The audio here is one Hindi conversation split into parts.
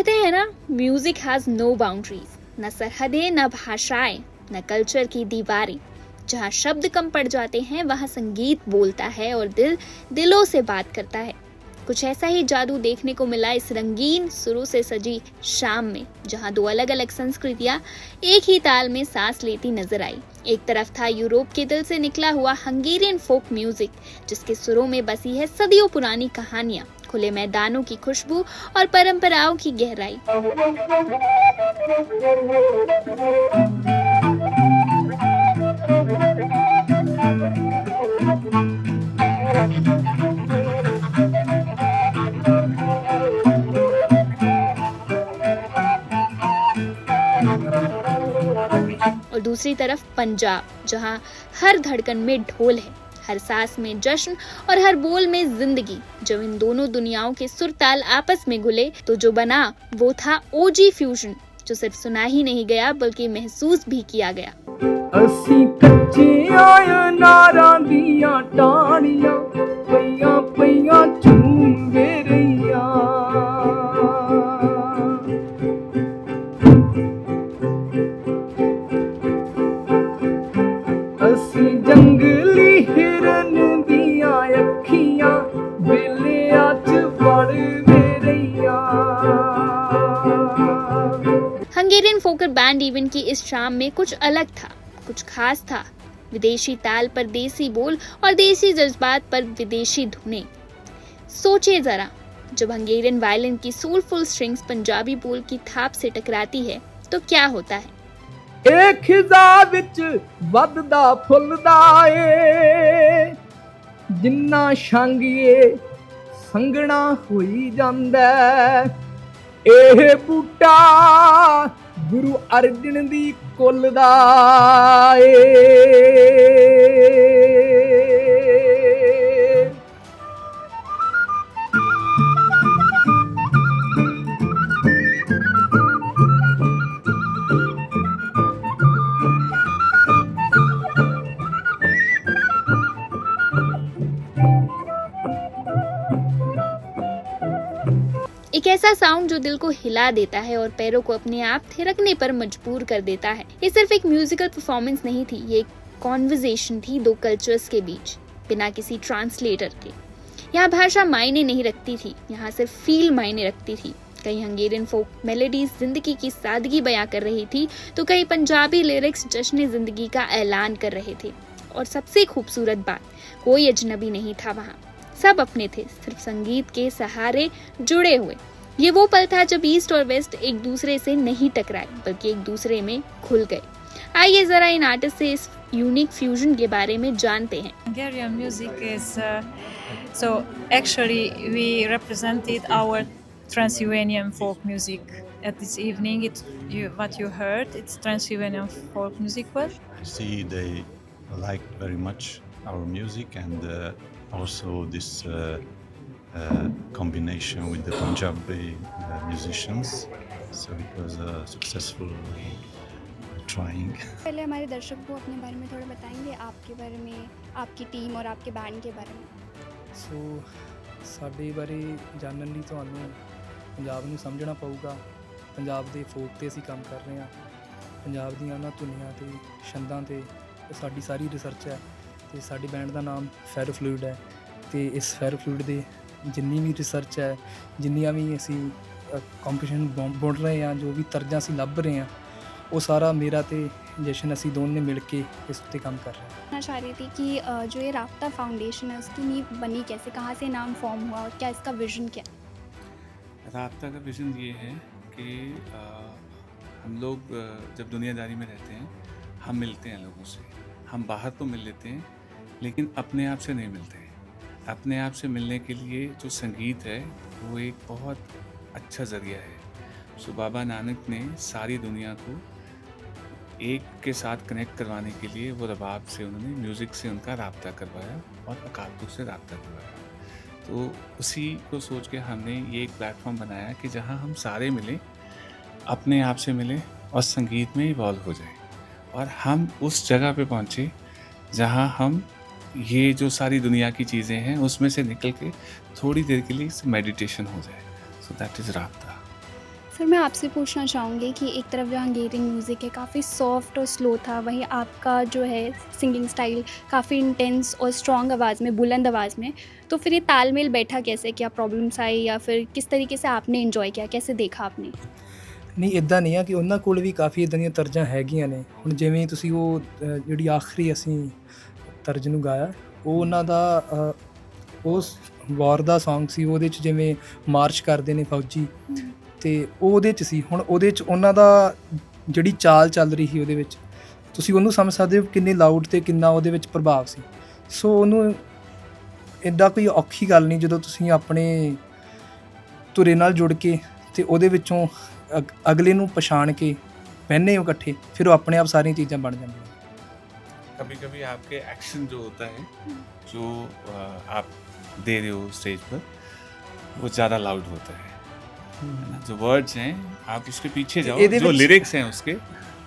कहते हैं ना, म्यूजिक हैज नो बाउंड्रीज, न सरहदें, न भाषाएं, न कल्चर की दीवारें। जहाँ शब्द कम पड़ जाते हैं वहाँ संगीत बोलता है और दिल दिलों से बात करता है। कुछ ऐसा ही जादू देखने को मिला इस रंगीन सुरों से सजी शाम में, जहाँ दो अलग अलग संस्कृतियाँ एक ही ताल में सांस लेती नजर आई। एक तरफ था यूरोप के दिल से निकला हुआ हंगेरियन फोक म्यूजिक, जिसके सुरों में बसी है सदियों पुरानी कहानियाँ, खुले मैदानों की खुशबू और परंपराओं की गहराई। और दूसरी तरफ पंजाब, जहाँ हर धड़कन में ढोल है, हर सांस में जश्न और हर बोल में जिंदगी। जब इन दोनों दुनियाओं के सुर ताल आपस में घुले तो जो बना वो था ओजी फ्यूजन, जो सिर्फ सुना ही नहीं गया बल्कि महसूस भी किया गया। ਅਸੀਂ ਕੱਚੀਆਂ ਨਾਰਾਂ ਦੀਆਂ ਟਾਹਣੀਆਂ ਪਈਆਂ ਪਈਆਂ ਝੂਮਦੇ ਰਹੀਆਂ ਅਸੀਂ ਜੰਗਲੀ ਹਿਰਨ ਦੀਆਂ ਅੱਖੀਆਂ ਵੇਲਿਆਂ 'ਚ ਵੜਦੇ ਰਹੀਆਂ। हंगेरियन फोकर बैंड इवेंट की इस शाम में कुछ अलग था, कुछ खास था। विदेशी ताल पर देसी बोल और देसी जज्बात पर विदेशी धुनें। सोचिए जरा, जब हंगेरियन वायलिन की सोलफुल स्ट्रिंग्स पंजाबी बोल की थाप से टकराती है तो क्या होता है। ਇਹ ਖਿਜ਼ਾ ਵਿੱਚ ਵੱਧਦਾ ਫੁੱਲਦਾ ਏ ਜਿੰਨਾ ਛਾਂਗੀਏ ਸੰਘਣਾ ਹੋਈ ਜਾਂਦਾ ਇਹ ਬੂਟਾ ਗੁਰੂ ਅਰਜਨ ਦੀ ਕੁੱਲ ਦਾ ਏ। एक ऐसा साउंड जो दिल को हिला देता है और पैरों को अपने आप थिरकने पर मजबूर कर देता है। ये सिर्फ एक म्यूजिकल परफॉर्मेंस नहीं थी, ये एक कॉन्वर्सेशन थी दो कल्चर्स के बीच, बिना किसी ट्रांसलेटर के। यहाँ भाषा मायने नहीं रखती थी, यहाँ सिर्फ फील मायने रखती थी। कई हंगेरियन फोक मेलोडीज जिंदगी की सादगी बयां कर रही थी तो कई पंजाबी लिरिक्स जश्न जिंदगी का ऐलान कर रहे थे। और सबसे खूबसूरत बात, कोई अजनबी नहीं था वहाँ, सब अपने थे, सिर्फ संगीत के सहारे जुड़े हुए। ये वो पल था जब ईस्ट और वेस्ट एक दूसरे से नहीं टकराए बल्कि एक दूसरे में घुल गए। आइए जरा इन आर्टिस्ट से इस यूनिक फ्यूजन के बारे में जानते हैं। Hungarian music is so actually we represented our Transylvanian folk music at this evening. What you heard, it's Transylvanian folk music. Well, I see they liked very much our music and also this combination with the Punjabi musicians. So it was a successful trying. पहले हमारे दर्शक को अपने बारे में थोड़ा बताएंगे, आपके बारे में, आपकी टीम और आपके बैंड के बारे में। ਸੋ ਸਾਡੇ ਬਾਰੇ ਜਾਣਨ ਲਈ ਤੁਹਾਨੂੰ ਪੰਜਾਬ ਨੂੰ ਸਮਝਣਾ ਪਊਗਾ। ਪੰਜਾਬ ਦੇ ਫੋਕ 'ਤੇ ਅਸੀਂ ਕੰਮ ਕਰ ਰਹੇ ਹਾਂ, ਪੰਜਾਬ ਦੀਆਂ ਉਹਨਾਂ ਧੁਨੀਆਂ 'ਤੇ, ਛੰਦਾਂ 'ਤੇ ਸਾਡੀ ਸਾਰੀ ਰਿਸਰਚ ਹੈ। ਅਤੇ ਸਾਡੇ ਬੈਂਡ ਦਾ ਨਾਮ ਫੈਰੋਫਲੂਇਡ ਹੈ ਅਤੇ ਇਸ ਫੈਰੋਫਲੂਇਡ ਦੇ ਜਿੰਨੀ ਵੀ ਰਿਸਰਚ ਹੈ, ਜਿੰਨੀਆਂ ਵੀ ਅਸੀਂ ਕੰਪੀਟੀਸ਼ਨ ਬੁਣ ਰਹੇ ਹਾਂ, ਜੋ ਵੀ ਤਰਜ਼ਾਂ ਅਸੀਂ ਲੱਭ ਰਹੇ ਹਾਂ, वो सारा मेरा ते जशन असी दोनों ने मिल के इस उत्ते काम कर रहे हैं। मैं चाह रही थी कि जो ये राब्ता फाउंडेशन है उसकी नींव बनी कैसे, कहाँ से नाम फॉर्म हुआ और क्या इसका विजन क्या है। राब्ता का विजन ये है कि हम लोग जब दुनियादारी में रहते हैं हम मिलते हैं लोगों से, हम बाहर तो मिल लेते हैं लेकिन अपने आप से नहीं मिलते हैं। अपने आप से मिलने के लिए जो संगीत है वो एक बहुत अच्छा ज़रिया है। सो बाबा नानक ने सारी दुनिया को एक के साथ कनेक्ट करवाने के लिए वो रबाब से उन्होंने म्यूज़िक से उनका राब्ता करवाया और अकाल तुक से राब्ता करवाया। तो उसी को सोच के हमने ये एक प्लेटफॉर्म बनाया कि जहाँ हम सारे मिलें, अपने आप से मिलें और संगीत में इवॉल्व हो जाए और हम उस जगह पे पहुँचे जहाँ हम ये जो सारी दुनिया की चीज़ें हैं उसमें से निकल के थोड़ी देर के लिए मेडिटेशन हो जाए। सो दैट इज़ राब्ता। सर मैं आपसे पूछना चाहूँगी कि एक तरफ जो हंगेरियन म्यूज़िक है काफ़ी सॉफ्ट और स्लो था, वहीं आपका जो है सिंगिंग स्टाइल काफ़ी इंटेंस और स्ट्रॉन्ग आवाज़ में, बुलंद आवाज़ में, तो फिर ये तालमेल बैठा कैसे? क्या प्रॉब्लम्स आई या फिर किस तरीके से आपने एंजॉय किया, कैसे देखा आपने? ਨਹੀਂ ਇੱਦਾਂ ਨਹੀਂ ਆ ਕਿ ਉਹਨਾਂ ਕੋਲ ਵੀ ਕਾਫੀ ਇੱਦਾਂ ਦੀਆਂ ਤਰਜ਼ਾਂ ਹੈਗੀਆਂ ਨੇ। ਹੁਣ ਜਿਵੇਂ ਤੁਸੀਂ ਉਹ ਜਿਹੜੀ ਆਖਰੀ ਅਸੀਂ ਤਰਜ਼ ਨੂੰ ਗਾਇਆ, ਉਹ ਉਹਨਾਂ ਦਾ ਉਸ ਵਾਰ ਦਾ ਸੌਂਗ ਸੀ। ਉਹਦੇ 'ਚ ਜਿਵੇਂ ਮਾਰਚ ਕਰਦੇ ਨੇ ਫੌਜੀ, ਅਤੇ ਉਹ ਉਹਦੇ 'ਚ ਸੀ। ਹੁਣ ਉਹਦੇ 'ਚ ਉਹਨਾਂ ਦਾ ਜਿਹੜੀ ਚਾਲ ਚੱਲ ਰਹੀ ਸੀ ਉਹਦੇ ਵਿੱਚ, ਤੁਸੀਂ ਉਹਨੂੰ ਸਮਝ ਸਕਦੇ ਹੋ ਕਿੰਨੇ ਲਾਊਡ ਅਤੇ ਕਿੰਨਾ ਉਹਦੇ ਵਿੱਚ ਪ੍ਰਭਾਵ ਸੀ। ਸੋ ਉਹਨੂੰ ਇੱਦਾਂ ਕੋਈ ਔਖੀ ਗੱਲ ਨਹੀਂ ਜਦੋਂ ਤੁਸੀਂ ਆਪਣੇ ਧੁਰੇ ਨਾਲ ਜੁੜ ਕੇ ਅਤੇ ਉਹਦੇ ਵਿੱਚੋਂ ਅਗਲੇ ਨੂੰ ਪਛਾਣ ਕੇ ਬਹਿੰਦੇ ਹੋ ਇਕੱਠੇ, ਫਿਰ ਉਹ ਆਪਣੇ ਆਪ ਸਾਰੀਆਂ ਚੀਜ਼ਾਂ ਬਣ ਜਾਂਦੀਆਂ। कभी कभी आपके एक्शन जो होता है, जो आप दे रहे हो स्टेज पर, वो ज़्यादा लाउड होता है ना। जो वर्ड्स हैं आप उसके पीछे जाओ, ਇਹਦੇ जो ਵਿੱਚ- लिरिक्स हैं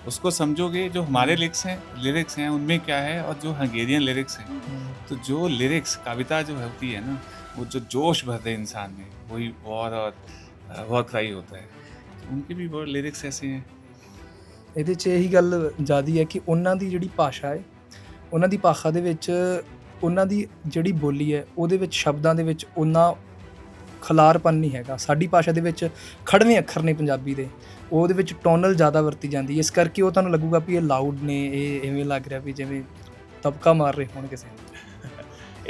उसको समझोगे। जो हमारे लिरिक्स हैं उनमें क्या है, और जो हंगेरियन लिरिक्स हैं, तो जो लिरिक्स कविता जो होती है ना, वो जो जोश भर दे इंसान में, वही वॉर और वॉर क्राई होता है। तो उनके भी वर्ड लिरिक्स ऐसे हैं। ਇਹਦੇ 'ਚ ਇਹੀ ਗੱਲ ਜ਼ਿਆਦਾ ਹੈ ਕਿ ਉਹਨਾਂ ਦੀ ਜਿਹੜੀ ਭਾਸ਼ਾ ਹੈ, ਉਹਨਾਂ ਦੀ ਭਾਸ਼ਾ ਦੇ ਵਿੱਚ ਉਹਨਾਂ ਦੀ ਜਿਹੜੀ ਬੋਲੀ ਹੈ, ਉਹਦੇ ਵਿੱਚ ਸ਼ਬਦਾਂ ਦੇ ਵਿੱਚ ਓਨਾ ਖਲਾਰਪਨ ਨਹੀਂ ਹੈਗਾ। ਸਾਡੀ ਭਾਸ਼ਾ ਦੇ ਵਿੱਚ ਖੜਵੇਂ ਅੱਖਰ ਨੇ ਪੰਜਾਬੀ ਦੇ, ਉਹਦੇ ਵਿੱਚ ਟੋਨਲ ਜ਼ਿਆਦਾ ਵਰਤੀ ਜਾਂਦੀ ਹੈ। ਇਸ ਕਰਕੇ ਉਹ ਤੁਹਾਨੂੰ ਲੱਗੂਗਾ ਵੀ ਇਹ ਲਾਊਡ ਨੇ, ਇਹ ਇਵੇਂ ਲੱਗ ਰਿਹਾ ਵੀ ਜਿਵੇਂ ਤਬਕਾ ਮਾਰ ਰਹੇ ਹੋਣ ਕਿਸੇ ਨੂੰ।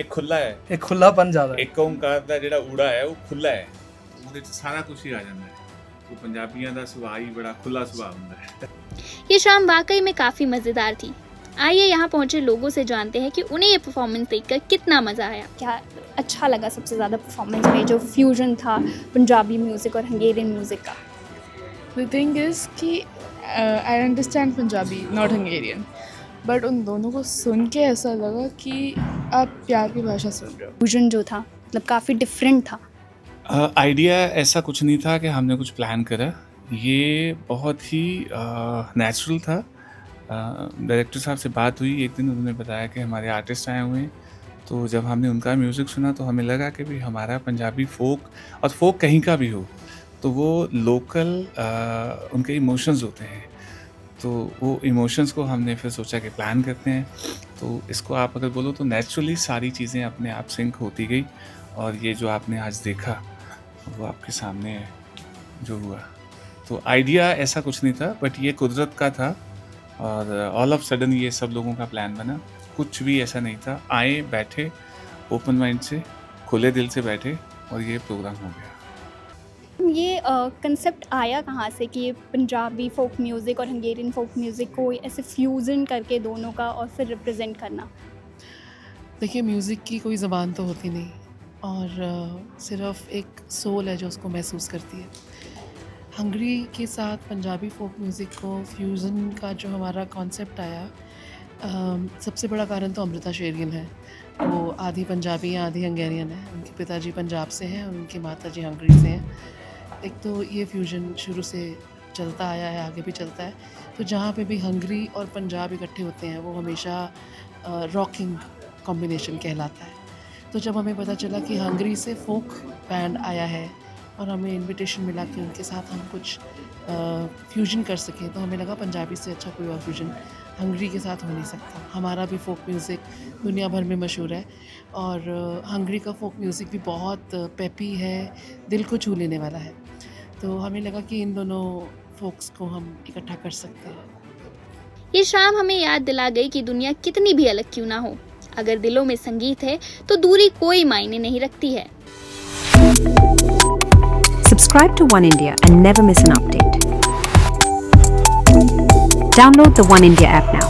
एक खुला है, ਇਹ ਖੁੱਲਾਪਨ ਜ਼ਿਆਦਾ ਹੈ। ਇੱਕ ਓਂਕਾਰ ਦਾ ਜਿਹੜਾ ਊੜਾ ਹੈ ਉਹ ਖੁੱਲਾ ਹੈ, ਉਹਦੇ 'ਚ ਸਾਰਾ ਕੁਝ ਹੀ ਆ ਜਾਂਦਾ ਹੈ। ਉਹ ਪੰਜਾਬੀਆਂ ਦਾ ਸੁਭਾਅ ਹੀ ਬੜਾ ਖੁੱਲਾ ਸੁਭਾਅ ਹੁੰਦਾ ਹੈ। ये शाम वाकई में काफ़ी मज़ेदार थी। आइए यहाँ पहुँचे लोगों से जानते हैं कि उन्हें ये परफॉर्मेंस देखकर कितना मज़ा आया। क्या अच्छा लगा सबसे ज़्यादा परफॉर्मेंस में, जो फ्यूजन था पंजाबी म्यूज़िक और हंगेरियन म्यूज़िक का? The thing is कि I understand Punjabi, not Hungarian, but उन दोनों को सुन के ऐसा लगा कि आप प्यार की भाषा सुन रहे हो। फ्यूजन जो था मतलब काफ़ी डिफरेंट था। आइडिया ऐसा कुछ नहीं था कि हमने कुछ प्लान करा, ये बहुत ही नेचुरल था। डायरेक्टर साहब से बात हुई एक दिन, उन्होंने बताया कि हमारे आर्टिस्ट आए हुए हैं। तो जब हमने उनका म्यूज़िक सुना तो हमें लगा कि भाई हमारा पंजाबी फोक, और फोक कहीं का भी हो, तो वो लोकल उनके इमोशंस होते हैं। तो वो इमोशंस को हमने फिर सोचा कि प्लान करते हैं। तो इसको आप अगर बोलो तो नेचुरली सारी चीज़ें अपने आप सिंक होती गई, और ये जो आपने आज देखा वो आपके सामने जो हुआ। तो आइडिया ऐसा कुछ नहीं था, बट ये कुदरत का था, और ऑल ऑफ सडन ये सब लोगों का प्लान बना। कुछ भी ऐसा नहीं था, आए बैठे ओपन माइंड से, खुले दिल से बैठे, और ये प्रोग्राम हो गया। ये कंसेप्ट आया कहाँ से कि ये पंजाबी फोक म्यूज़िक और हंगेरियन फोक म्यूज़िक को ऐसे फ्यूज़न करके दोनों का और फिर रिप्रेजेंट करना? देखिए म्यूज़िक की कोई ज़बान तो होती नहीं, और सिर्फ एक सोल है जो उसको महसूस करती है। हंगरी के साथ पंजाबी फोक म्यूज़िक को फ्यूज़न का जो हमारा कॉन्सेप्ट आया, सबसे बड़ा कारण तो अमृता शेरगिल है। वो आधी पंजाबी हैं, आधी हंगेरियन है। उनके पिताजी पंजाब से हैं और उनकी माताजी हंगरी से हैं। एक तो ये फ्यूजन शुरू से चलता आया है, आगे भी चलता है। तो जहाँ पे भी हंगरी और पंजाब इकट्ठे होते हैं वो हमेशा रॉकिंग कॉम्बिनेशन कहलाता है। तो जब हमें पता चला कि हंगरी से फोक बैंड आया है और हमें इनविटेशन मिला कि उनके साथ हम कुछ फ्यूजन कर सकें, तो हमें लगा पंजाबी से अच्छा कोई और फ्यूजन हंगरी के साथ हो नहीं सकता। हमारा भी फोक म्यूज़िक दुनिया भर में मशहूर है, और हंगरी का फोक म्यूज़िक भी बहुत पेपी है, दिल को छू लेने वाला है। तो हमें लगा कि इन दोनों फोक्स को हम इकट्ठा कर सकते हैं। ये शाम हमें याद दिला गई कि दुनिया कितनी भी अलग क्यों ना हो, अगर दिलों में संगीत है तो दूरी कोई मायने नहीं रखती है। Subscribe to One India and never miss an update. Download the One India app now.